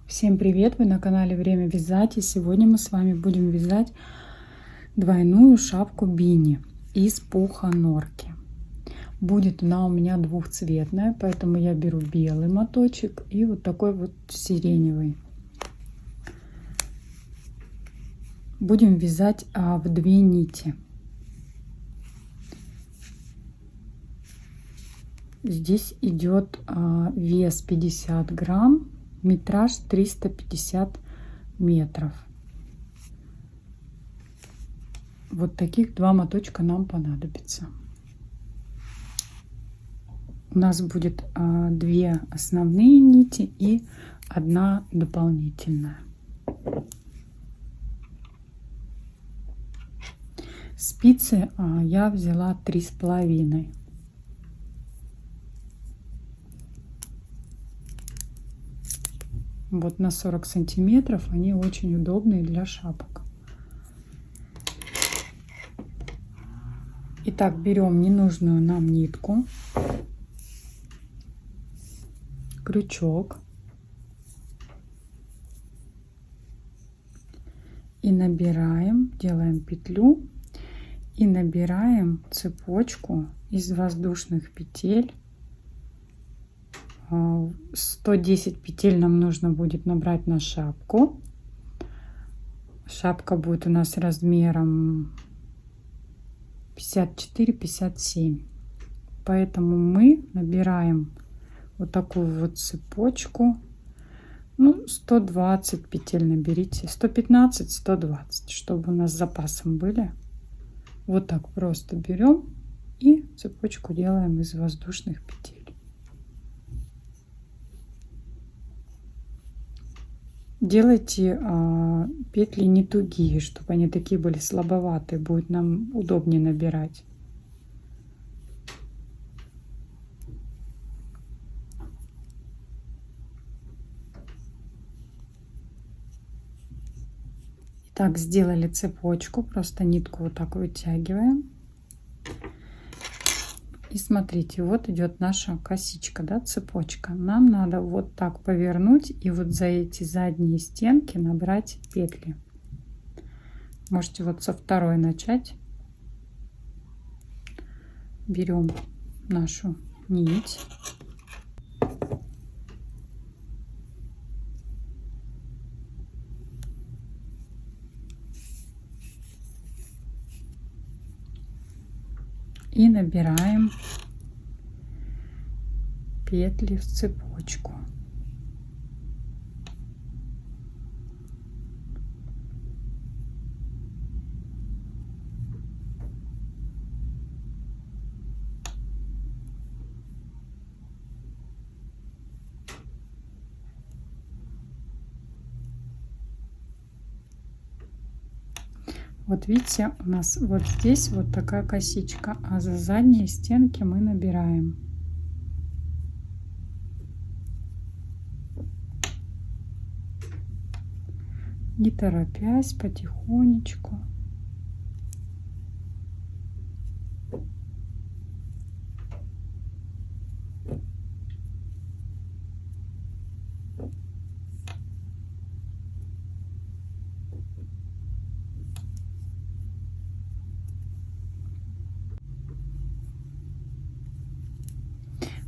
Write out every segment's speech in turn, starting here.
Всем привет! Вы на канале Время вязать, и сегодня мы с вами будем вязать двойную шапку бини из пуха норки. Будет она у меня двухцветная, поэтому я беру белый моточек и вот такой вот сиреневый. Будем вязать в 2 нити. Здесь идет вес 50 грамм, метраж 350 метров. Вот таких 2 моточка нам понадобится. У нас будет 2 основные нити и 1 дополнительная. Спицы я взяла 3,5. Вот на 40 сантиметров, они очень удобные для шапок. Итак, берем ненужную нам нитку, крючок и набираем, делаем петлю и набираем цепочку из воздушных петель. 110 петель нам нужно будет набрать на шапку. Шапка будет у нас размером 54-57, поэтому мы набираем вот такую вот цепочку. 120 петель наберите, 115-120, чтобы у нас с запасом были. Вот так просто берем и цепочку делаем из воздушных петель. Делайте петли не тугие, чтобы они такие были слабоватые, будет нам удобнее набирать. Так, сделали цепочку, просто нитку вот так вытягиваем. И смотрите, вот идет наша косичка, да, цепочка. Нам надо вот так повернуть и вот за эти задние стенки набрать петли. Можете вот со второй начать. Берем нашу нить. И набираем петли в цепочку. Вот видите, у нас вот здесь вот такая косичка, а за задние стенки мы набираем. Не торопясь, потихонечку.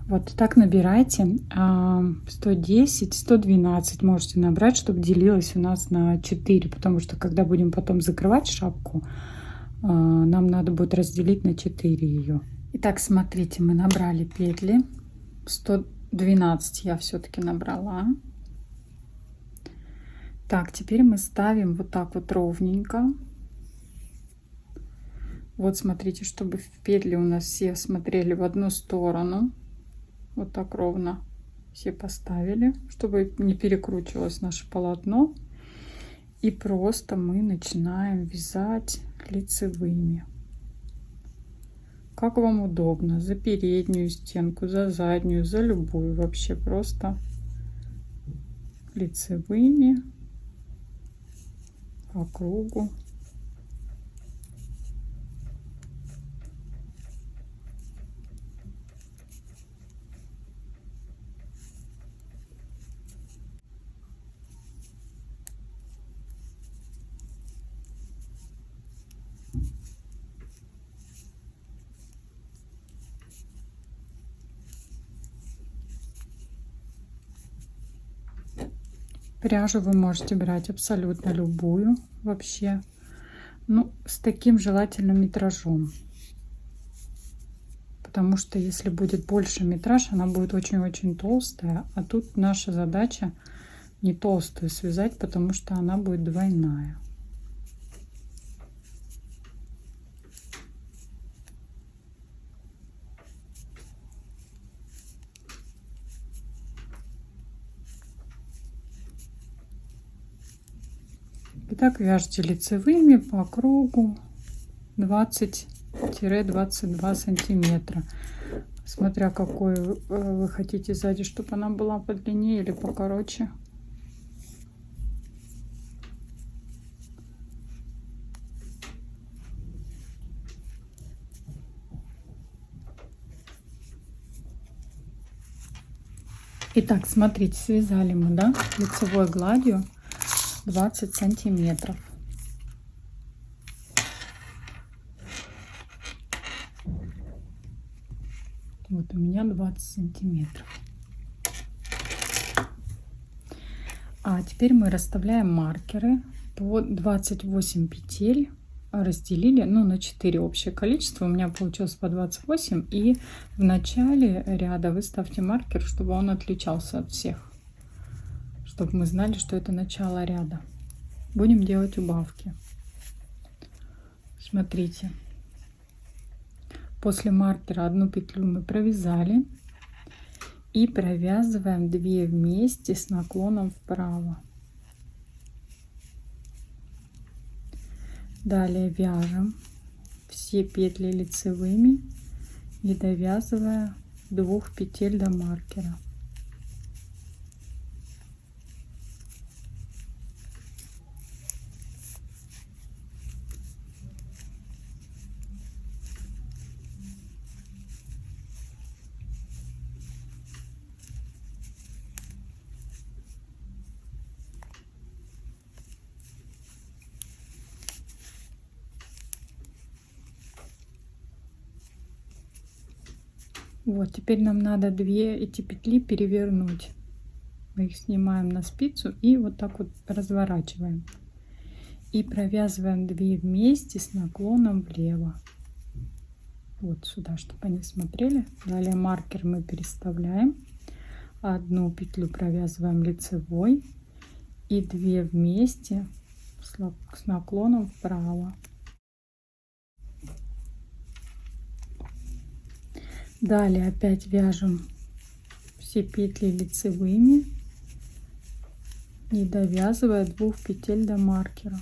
Вот так набирайте 110-112 можете набрать, чтобы делилось у нас на 4, потому что когда будем потом закрывать шапку, нам надо будет разделить на 4 ее. Итак, смотрите, мы набрали петли, 112 я все-таки набрала. Так, теперь мы ставим вот так вот ровненько. Вот смотрите, чтобы петли у нас все смотрели в одну сторону. Вот так ровно все поставили, чтобы не перекручивалось наше полотно. И просто мы начинаем вязать лицевыми. Как вам удобно. За переднюю стенку, за заднюю, за любую. Вообще просто лицевыми по кругу. Пряжу вы можете брать абсолютно любую вообще. Ну, с таким желательно метражом. Потому что если будет больше метраж, она будет очень-очень толстая. А тут наша задача не толстую связать, потому что она будет двойная. Итак, вяжите лицевыми по кругу 20-22 сантиметра, смотря какой вы хотите сзади, чтобы она была подлиннее или покороче. Итак, смотрите, связали мы, да, лицевой гладью 20 сантиметров. Вот у меня 20 сантиметров. А теперь мы расставляем маркеры по 28 петель. Разделили, ну, на 4 общее количество. У меня получилось по 28. И в начале ряда вы ставьте маркер, чтобы он отличался от всех. Чтобы мы знали, что это начало ряда. Будем делать убавки. Смотрите. После маркера одну петлю мы провязали. И провязываем 2 вместе с наклоном вправо. Далее вяжем все петли лицевыми, не довязывая 2 петель до маркера. Вот, теперь нам надо 2 эти петли перевернуть. Мы их снимаем на спицу и вот так вот разворачиваем. И провязываем 2 вместе с наклоном влево. Вот сюда, чтобы они смотрели. Далее маркер мы переставляем. Одну петлю провязываем лицевой. И 2 вместе с наклоном вправо. Далее опять вяжем все петли лицевыми, не довязывая 2 петель до маркера.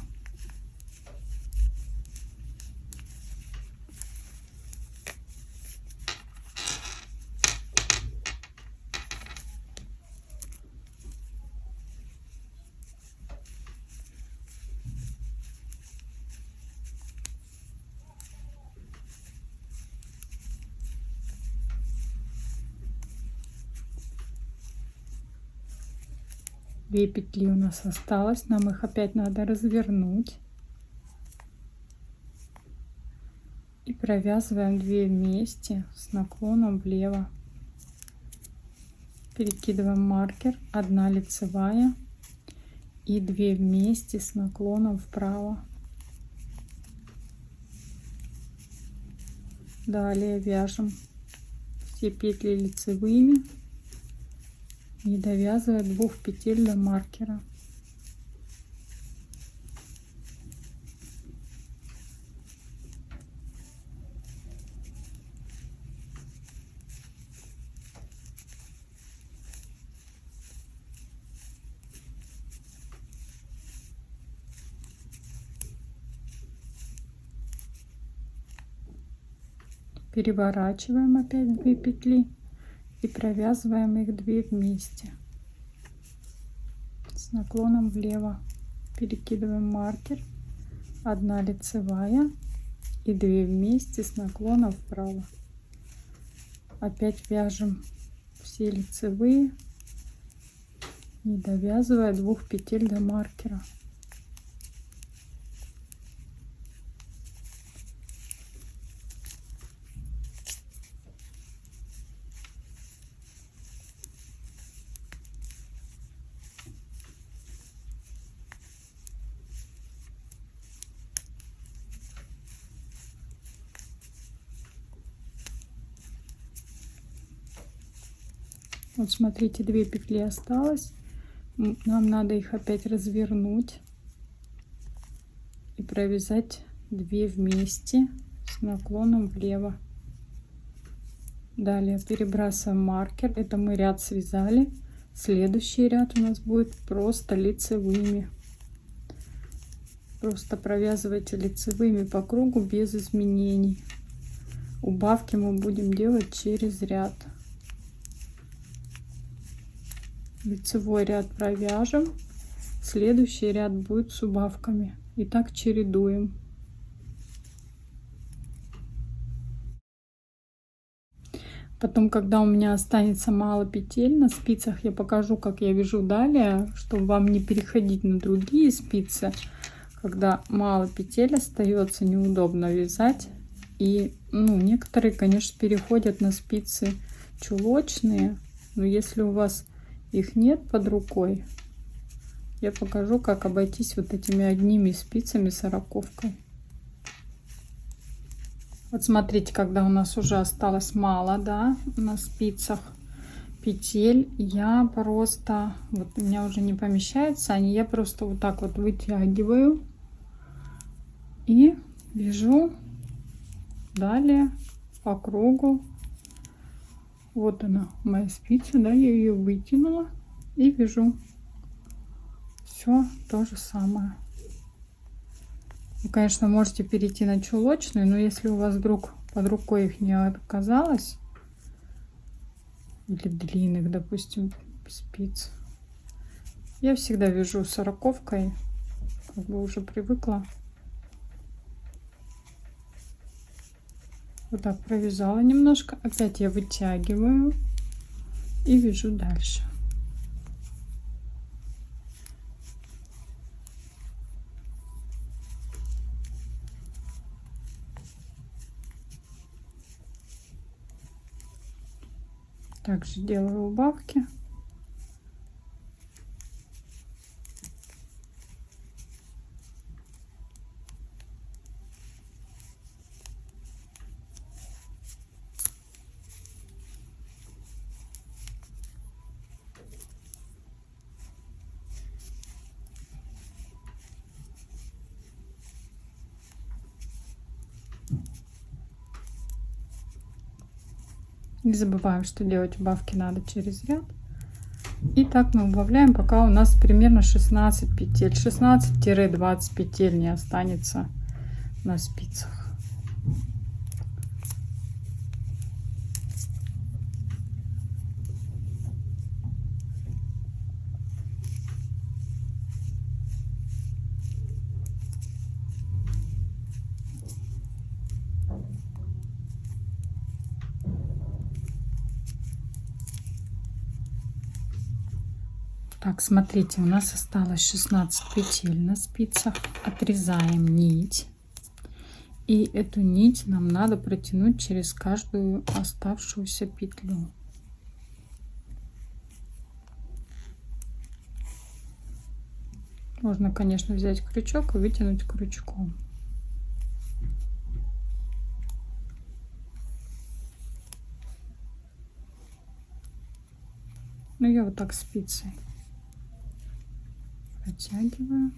Две петли у нас осталось, нам их опять надо развернуть. И провязываем 2 вместе с наклоном влево. Перекидываем маркер, 1 лицевая и 2 вместе с наклоном вправо. Далее вяжем все петли лицевыми, не довязывая 2 петель до маркера. Переворачиваем опять 2 петли и провязываем их 2 вместе с наклоном влево. Перекидываем маркер, 1 лицевая и 2 вместе с наклоном вправо. Опять вяжем все лицевые, не довязывая 2 петель до маркера. Вот смотрите, 2 петли осталось. Нам надо их опять развернуть и провязать 2 вместе с наклоном влево. Далее перебрасываем маркер. Это мы ряд связали. Следующий ряд у нас будет просто лицевыми. Просто провязывайте лицевыми по кругу без изменений. Убавки мы будем делать через ряд. Лицевой ряд провяжем, следующий ряд будет с убавками. И так чередуем. Потом, когда у меня останется мало петель на спицах, я покажу, как я вяжу далее, чтобы вам не переходить на другие спицы. Когда мало петель остается, неудобно вязать. И некоторые, конечно, переходят на спицы чулочные, но если у вас их нет под рукой, я покажу, как обойтись вот этими одними спицами 40-ой. Вот смотрите, когда у нас уже осталось мало, да, на спицах петель, я просто, вот у меня уже не помещаются они, я просто вот так вот вытягиваю и вяжу далее по кругу. Вот она, моя спица, да, я ее вытянула и вяжу. Все то же самое. Вы, конечно, можете перейти на чулочную, но если у вас вдруг под рукой их не оказалось, или длинных, допустим, спиц, я всегда вяжу 40-ой, как бы уже привыкла. Вот так провязала немножко, опять я вытягиваю и вяжу дальше. Также делаю убавки. Не забываем, что делать убавки надо через ряд. И так мы убавляем, пока у нас примерно 16 петель. 16-20 петель не останется на спицах. Так, смотрите, у нас осталось 16 петель на спицах. Отрезаем нить. И эту нить нам надо протянуть через каждую оставшуюся петлю. Можно, конечно, взять крючок и вытянуть крючком. Ну, я вот так спицей протягиваю.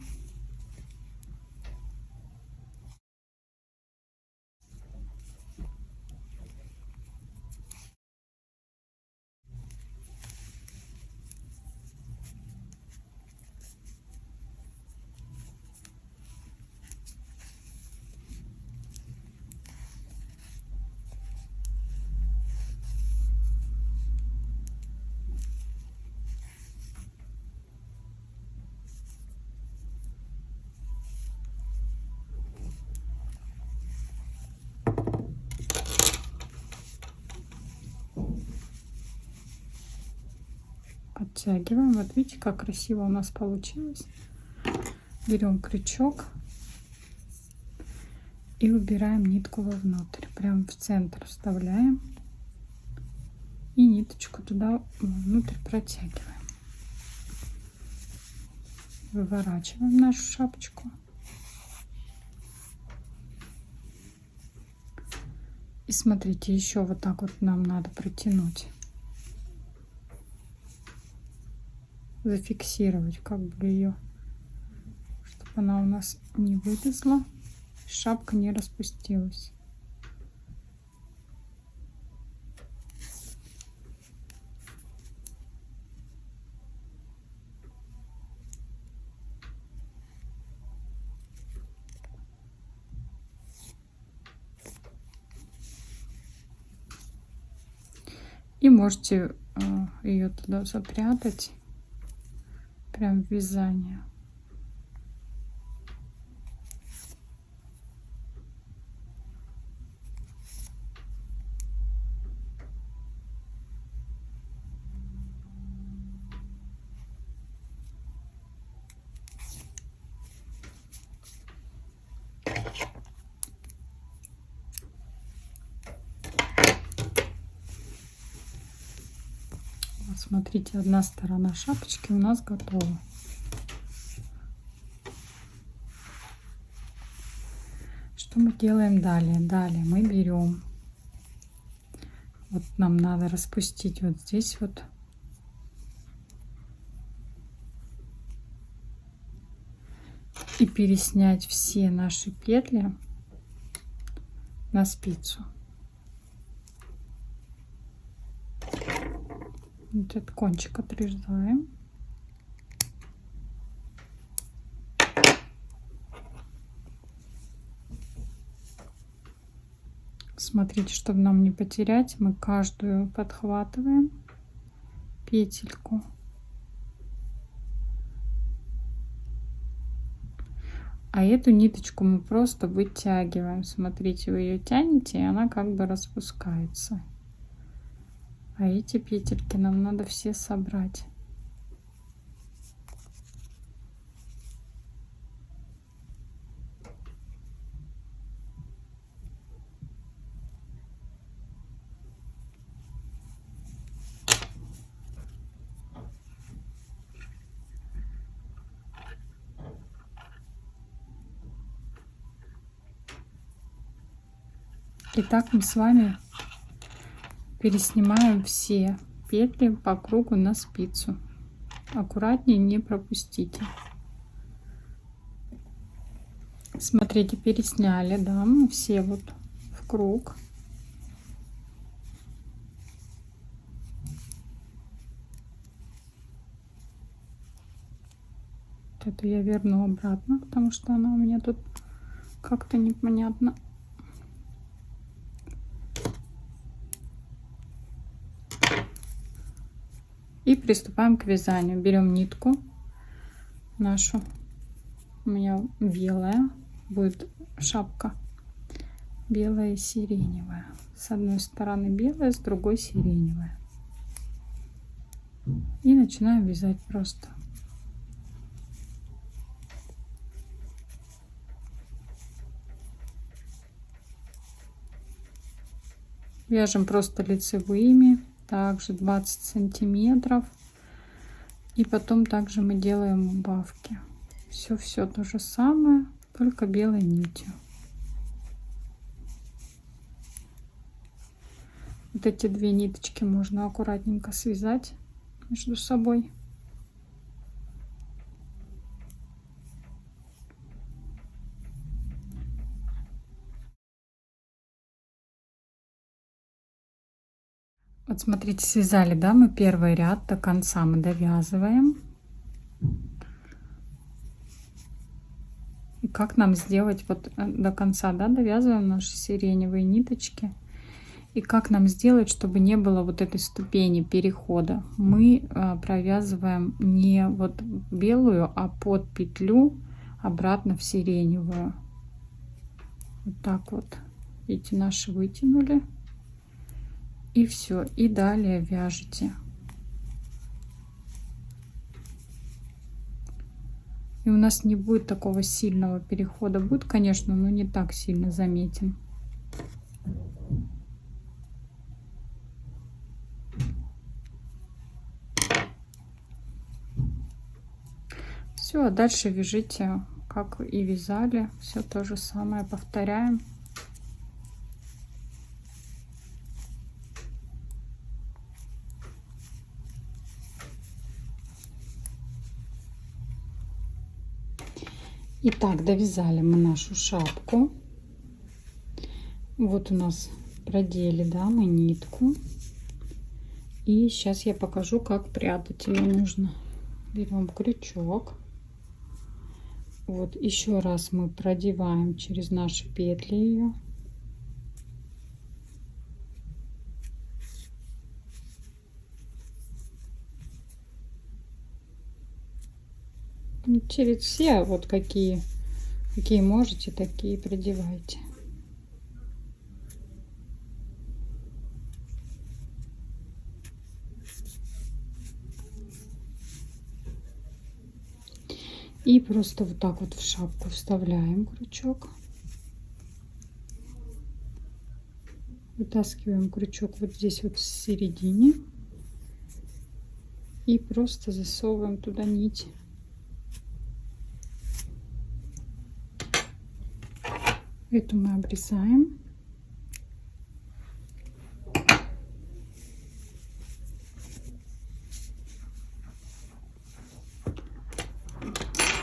Подтягиваем. Вот видите, как красиво у нас получилось. Берем крючок и убираем нитку вовнутрь. Прям в центр вставляем. И ниточку туда внутрь протягиваем. Выворачиваем нашу шапочку. И смотрите, еще вот так вот нам надо протянуть зафиксировать как бы ее, чтобы она у нас не вылезла, шапка не распустилась. И можете ее туда запрятать, прям в вязание. Вот смотрите, одна сторона шапочки у нас готова. Что мы делаем далее? Далее мы берем, вот нам надо распустить вот здесь вот и переснять все наши петли на спицу. Вот этот кончик отрезаем. Смотрите, чтобы нам не потерять, мы каждую подхватываем петельку. А эту ниточку мы просто вытягиваем. Смотрите, вы ее тянете, и она как бы распускается. А эти петельки нам надо все собрать. Итак, мы с вами переснимаем все петли по кругу на спицу. Аккуратнее, не пропустите. Смотрите, пересняли, да, мы все вот в круг. Вот эту я верну обратно, потому что она у меня тут как-то непонятно. И приступаем к вязанию. Берем нитку нашу, у меня белая, будет шапка белая и сиреневая. С одной стороны белая, с другой сиреневая. И начинаем вязать просто. Вяжем просто лицевыми, также 20 сантиметров. И потом также мы делаем убавки. Все то же самое, только белой нитью. Вот эти две ниточки можно аккуратненько связать между собой. Вот смотрите, связали, да, мы первый ряд до конца мы довязываем. И как нам сделать вот до конца, да, довязываем наши сиреневые ниточки. И как нам сделать, чтобы не было вот этой ступени перехода? Мы провязываем не вот белую, а под петлю обратно в сиреневую. Вот так вот. Видите, наши вытянули. И все. И далее вяжете. И у нас не будет такого сильного перехода. Будет, конечно, но не так сильно заметен. Все, а дальше вяжите, как и вязали. Все то же самое повторяем. Итак, довязали мы нашу шапку. Вот у нас продели, да, мы нитку. И сейчас я покажу, как прятать ее нужно. Берем крючок. Вот еще раз мы продеваем через наши петли ее. Через все, вот какие можете, такие продевайте. И просто вот так вот в шапку вставляем крючок. Вытаскиваем крючок вот здесь вот в середине. И просто засовываем туда нить. Эту мы обрезаем.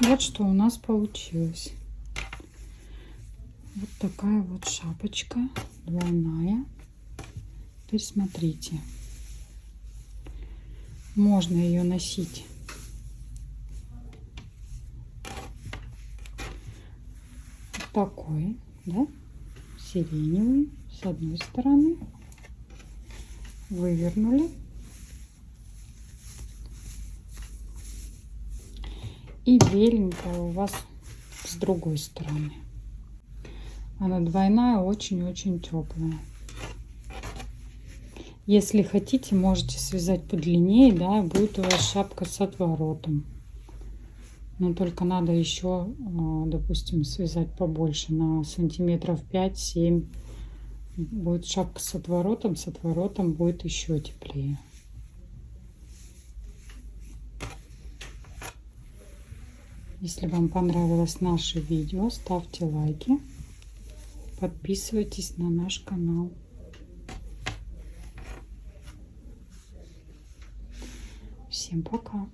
Вот что у нас получилось. Вот такая вот шапочка двойная. Теперь смотрите. Можно ее носить вот такой, да, сиреневый с одной стороны. Вывернули. И беленькая у вас с другой стороны. Она двойная, очень-очень теплая. Если хотите, можете связать подлиннее, да, будет у вас шапка с отворотом. Но только надо еще, допустим, связать побольше, на сантиметров 5-7. Будет шапка с отворотом будет еще теплее. Если вам понравилось наше видео, ставьте лайки, подписывайтесь на наш канал. Всем пока!